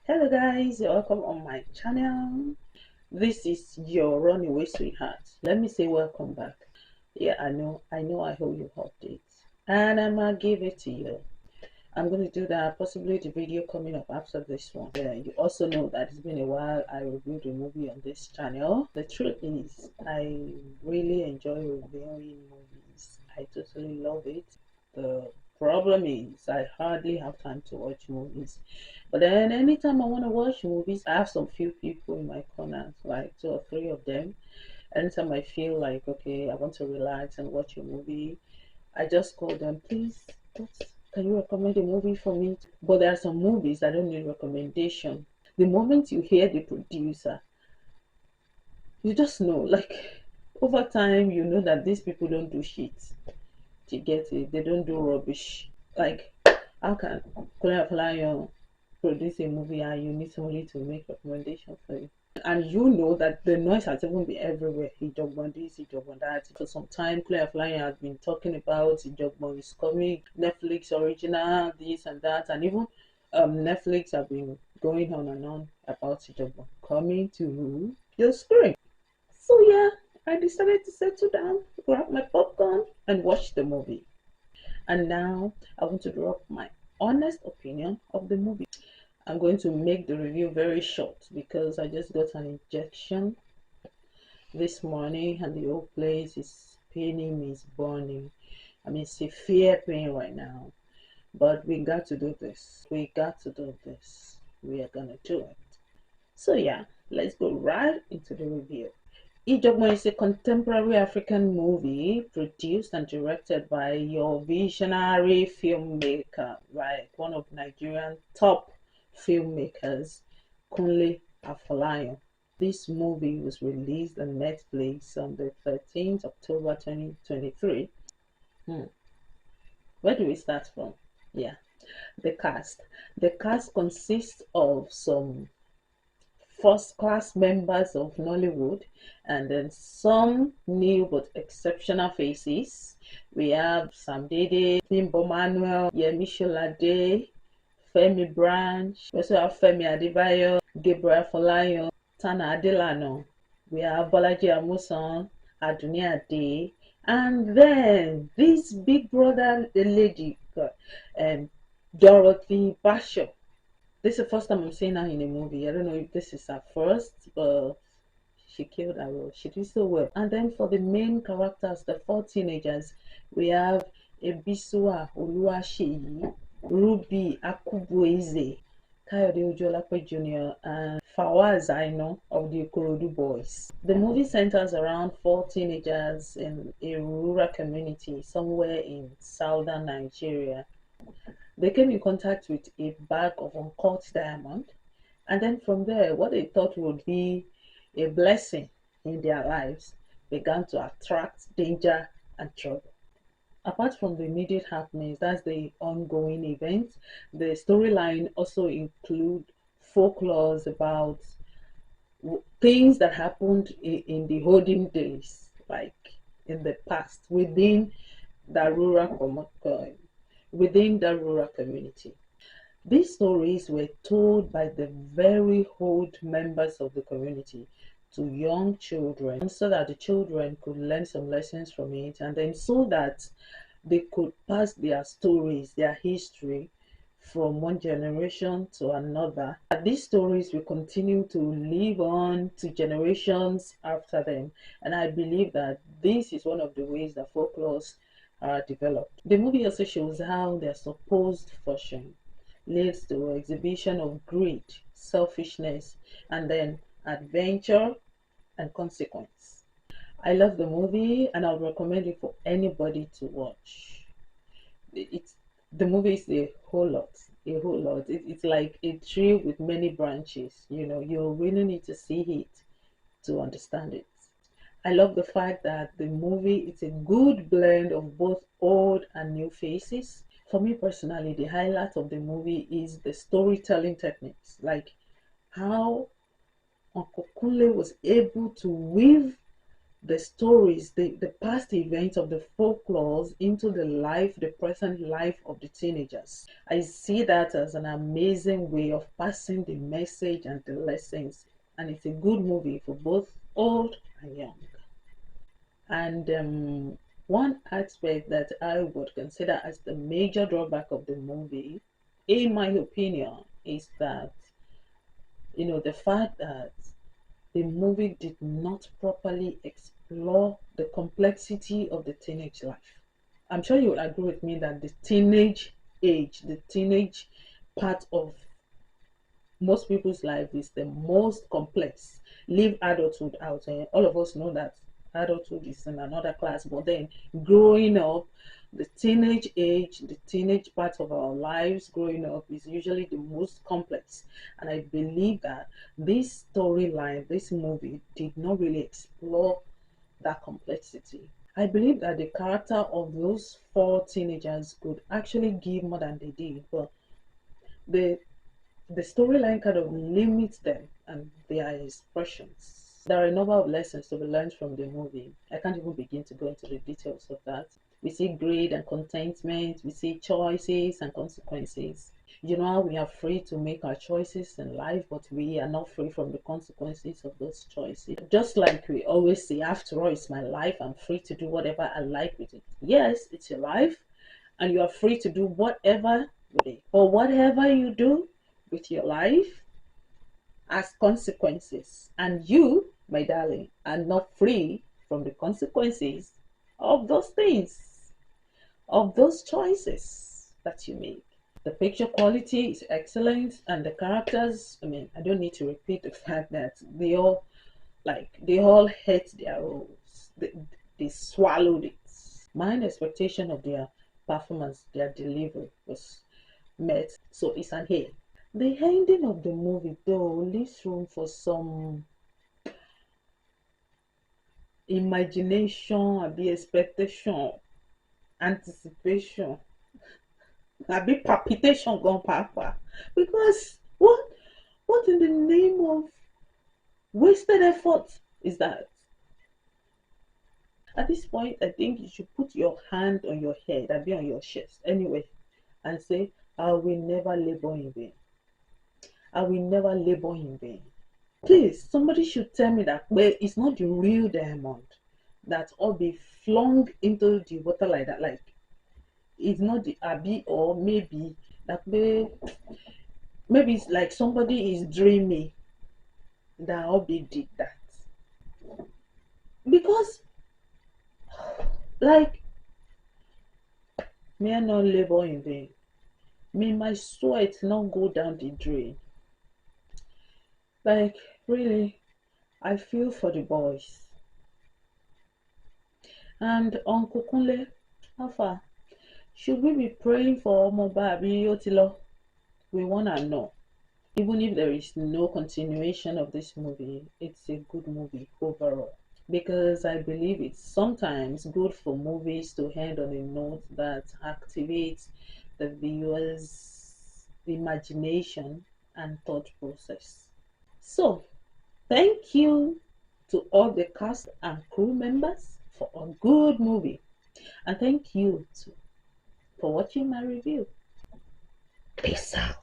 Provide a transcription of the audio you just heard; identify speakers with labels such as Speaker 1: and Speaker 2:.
Speaker 1: Hello guys, you're welcome on my channel. This is your runaway sweetheart. Let me say welcome back. Yeah, I know I owe you updates. And I'm gonna give it to you. I'm gonna do that, possibly the video coming up after this one. Yeah, you also know that it's been a while I reviewed a movie on this channel. The truth is I really enjoy reviewing movies. I totally love it. The problem is I hardly have time to watch movies. But then anytime I want to watch movies, I have some few people in my corner, like two or three of them. Anytime I feel like okay, I want to relax and watch a movie, I just call them, please, what, can you recommend a movie for me? But there are some movies I don't need recommendation. The moment you hear the producer, you just know, like over time, you know that these people don't do shit. To get it, they don't do rubbish. Like, how can Afolabi-Ariyo produce a movie and you need somebody to make recommendation for you? And you know that the noise has even been everywhere. IJOGBON this, IJOGBON that. For some time, Afolabi-Ariyo has been talking about IJOGBON is coming, Netflix original, this and that, and even Netflix have been going on and on about IJOGBON coming to your screen. So yeah, I decided to settle down, grab my popcorn, and watch the movie. And now I want to drop my honest opinion of the movie. I'm going to make the review very short because I just got an injection this morning and the whole place is paining me, it's burning. I'm in severe pain right now. But we got to do this. We got to do this. We are gonna do it. So yeah, let's go right into the review. IJOGBON is a contemporary African movie produced and directed by your visionary filmmaker, right? One of Nigerian top filmmakers, Kunle Afolabi. This movie was released on Netflix on the 13th October 2023. Where do we start from? Yeah, the cast. The cast consists of some first class members of Nollywood and then some new but exceptional faces. We have Sam Dede, Bimbo Manuel, Yemi Sholade, Femi Branch. We also have Femi Adebayo, Gabriel Folayan, Tana Adelano. We have Bolaji Amusan, Aduni Ade, and then this big brother, the lady, Dorothy Basho. This is the first time I'm seeing her in a movie. I don't know if this is her first, but she killed her role. She did so well. And then for the main characters, the four teenagers, we have Ebisua Oluwaseyi, Ruby Akubueze, Kayode Ojolape Jr., and Fawaz Aino of the Ikorodu Boys. The movie centers around four teenagers in a rural community somewhere in southern Nigeria. They came in contact with a bag of uncut diamond, and then from there, what they thought would be a blessing in their lives began to attract danger and trouble. Apart from the immediate happenings, that's the ongoing events, the storyline also include folklores about things that happened in the olden days, like in the past, the rural within the rural community. These stories were told by the very old members of the community to young children so that the children could learn some lessons from it, and then so that they could pass their stories, their history from one generation to another. These stories will continue to live on to generations after them, and I believe that this is one of the ways that folklores are developed. The movie also shows how their supposed fortune leads to exhibition of greed, selfishness, and then adventure and consequence. I love the movie and I would recommend it for anybody to watch. It's the movie is a whole lot. It's like a tree with many branches. You know, you really need to see it to understand it. I love the fact that the movie is a good blend of both old and new faces. For me personally, the highlight of the movie is the storytelling techniques, like how Uncle Kunle was able to weave the stories, the past events of the folklores into the present life of the teenagers. I see that as an amazing way of passing the message and the lessons, and it's a good movie for both old and young. And one aspect that I would consider as the major drawback of the movie, in my opinion, is that, the fact that the movie did not properly explore the complexity of the teenage life. I'm sure you will agree with me that the teenage age, the teenage part of most people's life is the most complex. Leave adulthood out. All of us know that adulthood is in another class, but then growing up, the teenage age, the teenage part of our lives growing up is usually the most complex. And I believe that this storyline, this movie, did not really explore that complexity. I believe that the character of those four teenagers could actually give more than they did, but the the storyline kind of limits them and their expressions. There are a number of lessons to be learned from the movie. I can't even begin to go into the details of that. We see greed and contentment, we see choices and consequences. You know how we are free to make our choices in life, but we are not free from the consequences of those choices. Just like we always say, after all, it's my life, I'm free to do whatever I like with it. Yes, it's your life, and you are free to do whatever with it. But whatever you do with your life has consequences, and you, my darling, are not free from the consequences of those things, of those choices that you make. The picture quality is excellent, and the characters, I mean, I don't need to repeat the fact that they all hate their roles. They swallowed it. My expectation of their performance, their delivery was met, so it's an A. The ending of the movie, though, leaves room for some imagination, a bit expectation, anticipation, a bit palpitation gone papa. Because what in the name of wasted effort is that? At this point, I think you should put your hand on your head and be on your chest anyway and say, I will never labor in vain. I will never labor in vain. Please, somebody should tell me that well, it's not the real diamond that all be flung into the water like that. Like it's not the Abby, or maybe that maybe it's like somebody is dreaming that Obi did that. Because like may I not labor in vain. May my sweat not go down the drain. Like really, I feel for the boys. And Uncle Kunle, how far? Should we be praying for Afolabi-Ariyo? We wanna know. Even if there is no continuation of this movie, it's a good movie overall. Because I believe it's sometimes good for movies to end on a note that activates the viewer's imagination and thought process. So, thank you to all the cast and crew members for a good movie. And thank you too for watching my review. Peace out.